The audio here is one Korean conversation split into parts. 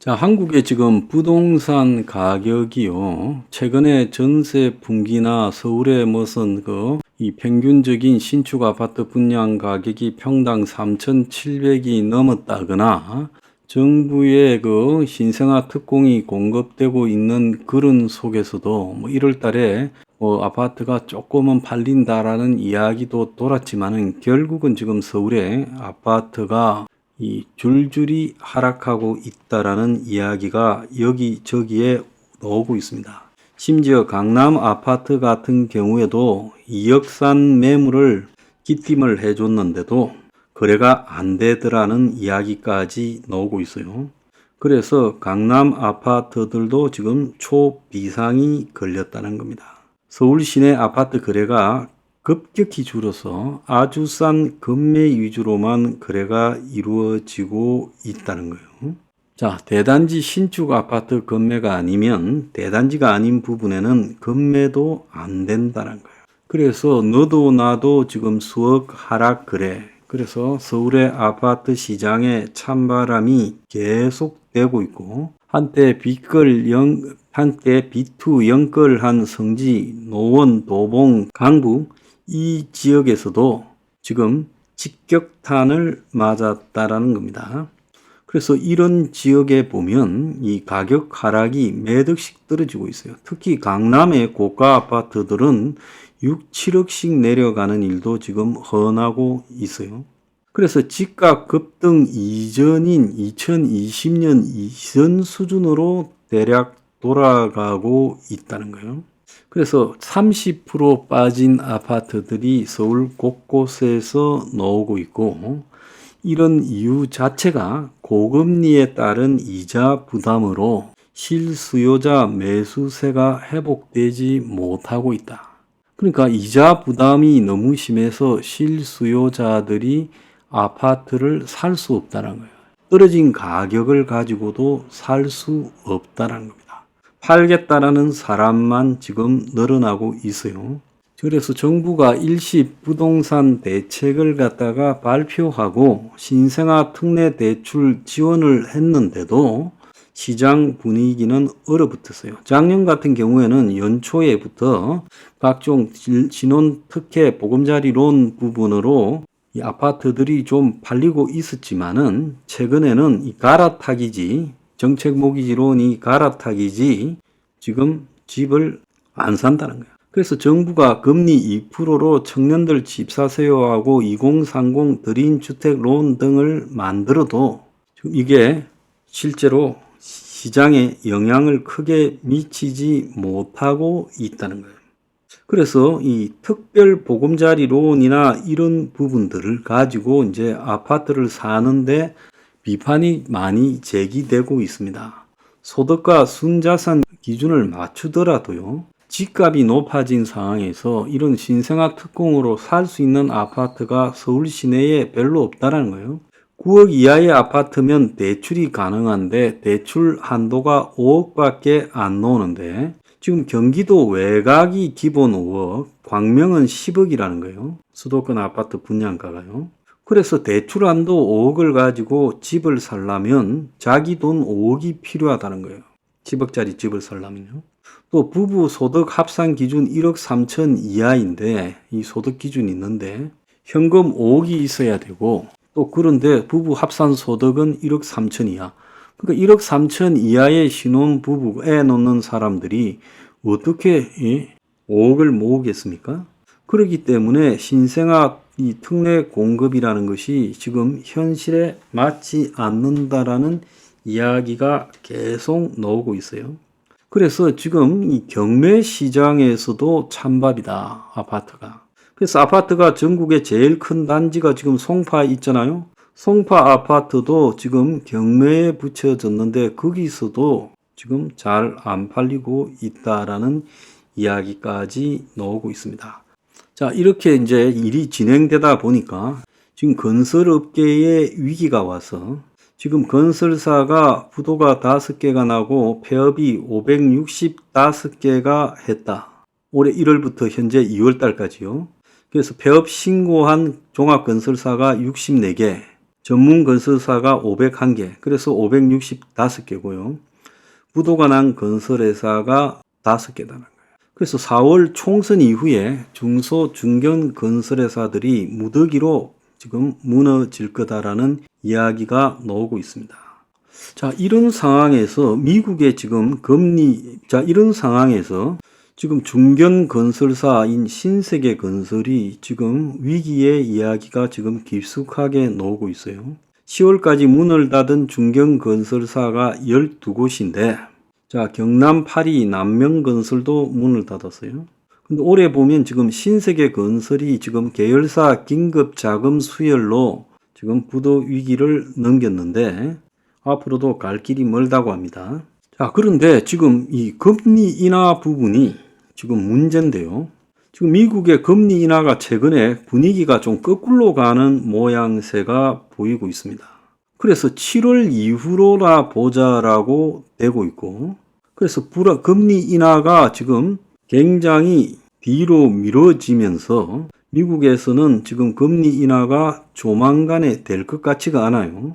자, 한국의 지금 부동산 가격이요. 최근에 전세 분기나 서울의 무슨 이 평균적인 신축 아파트 분양 가격이 평당 3,700이 넘었다거나 정부의 신생아 특공이 공급되고 있는 그런 속에서도 1월 달에 아파트가 조금은 팔린다라는 이야기도 돌았지만은 결국은 지금 서울의 아파트가 줄줄이 하락하고 있다라는 이야기가 여기저기에 나오고 있습니다. 심지어 강남 아파트 같은 경우에도 2억산 매물을 기팀을 해줬는데도 거래가 안 되더라는 이야기까지 나오고 있어요. 그래서 강남 아파트들도 지금 초비상이 걸렸다는 겁니다. 서울 시내 아파트 거래가 급격히 줄어서 아주 싼 금매 위주로만 거래가 이루어지고 있다는 거예요. 자, 대단지 신축 아파트 금매가 아니면 대단지가 아닌 부분에는 금매도 안 된다는 거예요. 그래서 너도 나도 지금 수억 하락 거래. 그래서 서울의 아파트 시장에 찬바람이 계속되고 있고 한때 비투 영끌한 성지, 노원, 도봉, 강북 이 지역에서도 지금 직격탄을 맞았다라는 겁니다. 그래서 이런 지역에 보면 이 가격 하락이 매덕씩 떨어지고 있어요. 특히 강남의 고가 아파트들은 6, 7억씩 내려가는 일도 지금 흔하고 있어요. 그래서 집값 급등 이전인 2020년 이전 수준으로 대략 돌아가고 있다는 거예요. 그래서 30% 빠진 아파트들이 서울 곳곳에서 나오고 있고 이런 이유 자체가 고금리에 따른 이자 부담으로 실수요자 매수세가 회복되지 못하고 있다. 그러니까 이자 부담이 너무 심해서 실수요자들이 아파트를 살 수 없다는 거예요. 떨어진 가격을 가지고도 살 수 없다는 겁니다. 팔겠다라는 사람만 지금 늘어나고 있어요. 그래서 정부가 일시 부동산 대책을 갖다가 발표하고 신생아 특례 대출 지원을 했는데도 시장 분위기는 얼어붙었어요. 작년 같은 경우에는 연초에부터 각종 신혼 특혜 보금자리 론 부분으로 이 아파트들이 좀 팔리고 있었지만은 최근에는 이 갈아타기지 정책 모기지론이 갈아타기지 지금 집을 안 산다는 거예요. 그래서 정부가 금리 2%로 청년들 집 사세요 하고 2030 드림주택 론 등을 만들어도 지금 이게 실제로 시장에 영향을 크게 미치지 못하고 있다는 거예요. 그래서 이 특별 보금자리 론이나 이런 부분들을 가지고 이제 아파트를 사는데 비판이 많이 제기되고 있습니다. 소득과 순자산 기준을 맞추더라도요. 집값이 높아진 상황에서 이런 신생아 특공으로 살 수 있는 아파트가 서울 시내에 별로 없다는 거예요. 9억 이하의 아파트면 대출이 가능한데 대출 한도가 5억밖에 안 나오는데 지금 경기도 외곽이 기본 5억, 광명은 10억이라는 거예요. 수도권 아파트 분양가가요. 그래서 대출 한도 5억을 가지고 집을 살려면 자기 돈 5억이 필요하다는 거예요. 10억짜리 집을 살려면요. 또 부부 소득 합산 기준 1억 3천 이하인데 이 소득 기준이 있는데 현금 5억이 있어야 되고 또 그런데 부부 합산 소득은 1억 3천 이하. 그러니까 1억 3천 이하의 신혼 부부 애 놓는 사람들이 어떻게 5억을 모으겠습니까? 그렇기 때문에 신생아 이 특례 공급이라는 것이 지금 현실에 맞지 않는다라는 이야기가 계속 나오고 있어요. 그래서 지금 이 경매 시장에서도 찬밥이다, 아파트가. 그래서 아파트가 전국에 제일 큰 단지가 지금 송파 있잖아요. 송파 아파트도 지금 경매에 붙여졌는데 거기서도 지금 잘 안 팔리고 있다라는 이야기까지 나오고 있습니다. 자, 이렇게 이제 일이 진행되다 보니까 지금 건설업계에 위기가 와서 지금 건설사가 부도가 5개가 나고 폐업이 565개가 했다. 올해 1월부터 현재 2월 달까지요. 그래서 폐업 신고한 종합건설사가 64개, 전문 건설사가 501개, 그래서 565개고요. 부도가 난 건설회사가 5개다는 거예요. 그래서 4월 총선 이후에 중소, 중견 건설회사들이 무더기로 지금 무너질 거다라는 이야기가 나오고 있습니다. 자, 이런 상황에서 미국의 지금 이런 상황에서 지금 중견 건설사인 신세계 건설이 지금 위기의 이야기가 지금 깊숙하게 나오고 있어요. 10월까지 문을 닫은 중견 건설사가 12곳인데, 자, 경남 파리 남명건설도 문을 닫았어요. 근데 올해 보면 지금 신세계 건설이 지금 계열사 긴급 자금 수혈로 지금 부도 위기를 넘겼는데, 앞으로도 갈 길이 멀다고 합니다. 자, 그런데 지금 이 금리 인하 부분이 지금 문제인데요. 지금 미국의 금리 인하가 최근에 분위기가 좀 거꾸로 가는 모양새가 보이고 있습니다. 그래서 7월 이후로나 보자라고 되고 있고, 그래서 금리 인하가 지금 굉장히 뒤로 미뤄지면서 미국에서는 지금 금리 인하가 조만간에 될 것 같지가 않아요.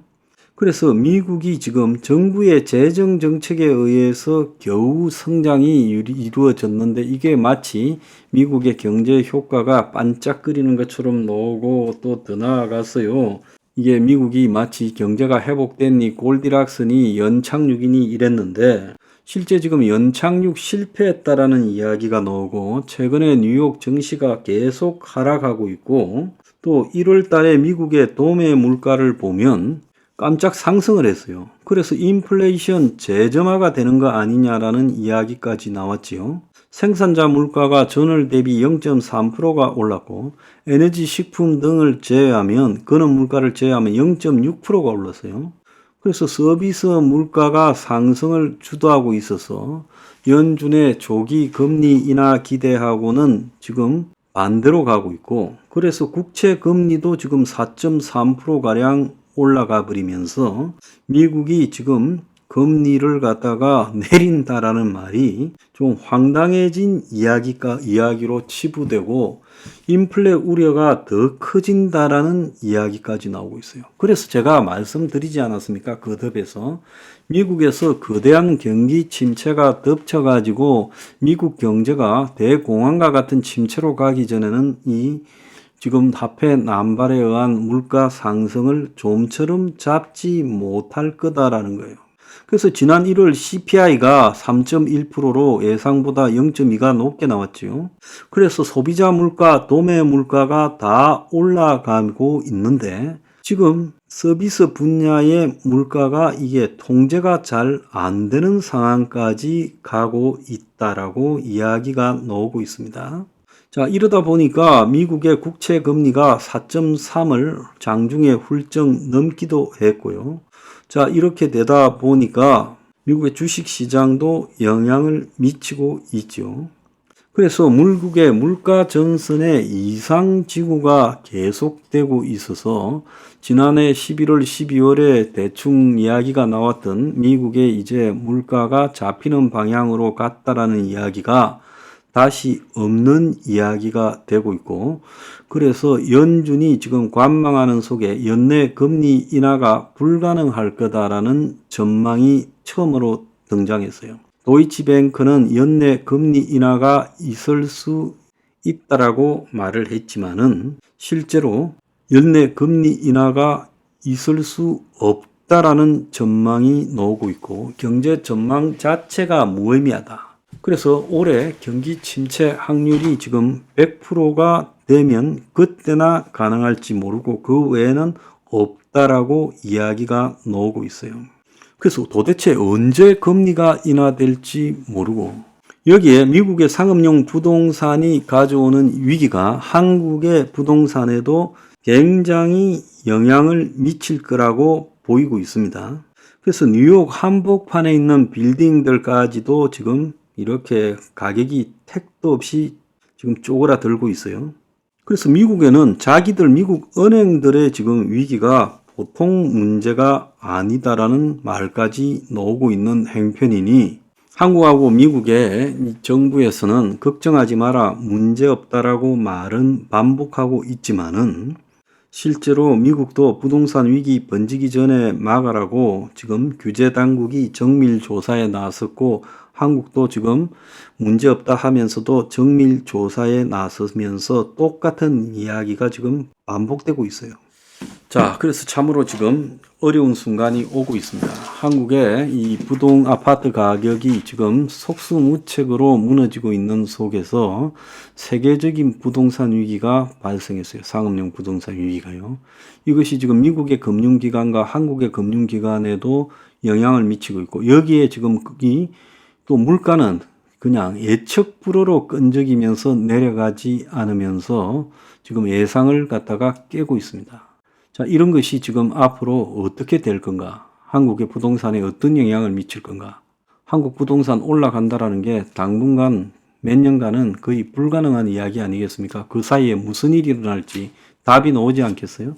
그래서 미국이 지금 정부의 재정 정책에 의해서 겨우 성장이 이루어졌는데, 이게 마치 미국의 경제 효과가 반짝거리는 것처럼 나오고, 또 더 나아갔어요. 이게 미국이 마치 경제가 회복됐니 골디락스니 연착륙이니 이랬는데, 실제 지금 연착륙 실패했다라는 이야기가 나오고, 최근에 뉴욕 증시가 계속 하락하고 있고, 또 1월 달에 미국의 도매 물가를 보면 깜짝 상승을 했어요. 그래서 인플레이션 재점화가 되는 거 아니냐라는 이야기까지 나왔지요. 생산자 물가가 전월 대비 0.3%가 올랐고, 에너지, 식품 등을 제외하면, 근원 물가를 제외하면 0.6%가 올랐어요. 그래서 서비스 물가가 상승을 주도하고 있어서 연준의 조기 금리 인하 기대하고는 지금 반대로 가고 있고, 그래서 국채 금리도 지금 4.3%가량 올라가 버리면서 미국이 지금 금리를 갖다가 내린다라는 말이 좀 황당해진 이야기로 치부되고, 인플레 우려가 더 커진다라는 이야기까지 나오고 있어요. 그래서 제가 말씀드리지 않았습니까? 거듭해서 미국에서 거대한 경기 침체가 덮쳐가지고 미국 경제가 대공황과 같은 침체로 가기 전에는 이 지금 화폐 남발에 의한 물가 상승을 좀처럼 잡지 못할 거다라는 거예요. 그래서 지난 1월 CPI가 3.1%로 예상보다 0.2가 높게 나왔죠. 그래서 소비자 물가, 도매 물가가 다 올라가고 있는데, 지금 서비스 분야의 물가가 이게 통제가 잘 안 되는 상황까지 가고 있다라고 이야기가 나오고 있습니다. 자, 이러다 보니까 미국의 국채 금리가 4.3을 장중에 훌쩍 넘기도 했고요. 자, 이렇게 되다 보니까 미국의 주식 시장도 영향을 미치고 있죠. 그래서 미국의 물가 전선의 이상 지구가 계속되고 있어서 지난해 11월, 12월에 대충 이야기가 나왔던 미국의 이제 물가가 잡히는 방향으로 갔다라는 이야기가 다시 없는 이야기가 되고 있고, 그래서 연준이 지금 관망하는 속에 연내 금리 인하가 불가능할 거다라는 전망이 처음으로 등장했어요. 도이치뱅크는 연내 금리 인하가 있을 수 있다라고 말을 했지만은 실제로 연내 금리 인하가 있을 수 없다라는 전망이 나오고 있고, 경제 전망 자체가 무의미하다. 그래서 올해 경기 침체 확률이 지금 100%가 되면 그때나 가능할지 모르고 그 외에는 없다라고 이야기가 나오고 있어요. 그래서 도대체 언제 금리가 인하될지 모르고, 여기에 미국의 상업용 부동산이 가져오는 위기가 한국의 부동산에도 굉장히 영향을 미칠 거라고 보이고 있습니다. 그래서 뉴욕 한복판에 있는 빌딩들까지도 지금 이렇게 가격이 택도 없이 지금 쪼그라들고 있어요. 그래서 미국에는 미국 은행들의 지금 위기가 보통 문제가 아니다라는 말까지 나오고 있는 행편이니, 한국하고 미국의 정부에서는 걱정하지 마라, 문제 없다라고 말은 반복하고 있지만은 실제로 미국도 부동산 위기 번지기 전에 막으라고 지금 규제 당국이 정밀 조사에 나섰고, 한국도 지금 문제없다 하면서도 정밀 조사에 나서면서 똑같은 이야기가 지금 반복되고 있어요. 자, 그래서 참으로 지금 어려운 순간이 오고 있습니다. 한국의 이 아파트 가격이 지금 속수무책으로 무너지고 있는 속에서 세계적인 부동산 위기가 발생했어요. 상업용 부동산 위기가요. 이것이 지금 미국의 금융기관과 한국의 금융기관에도 영향을 미치고 있고, 여기에 지금 또 물가는 그냥 예측 불허로 끈적이면서 내려가지 않으면서 지금 예상을 갖다가 깨고 있습니다. 자, 이런 것이 지금 앞으로 어떻게 될 건가? 한국의 부동산에 어떤 영향을 미칠 건가? 한국 부동산 올라간다라는 게 당분간 몇 년간은 거의 불가능한 이야기 아니겠습니까? 그 사이에 무슨 일이 일어날지 답이 나오지 않겠어요?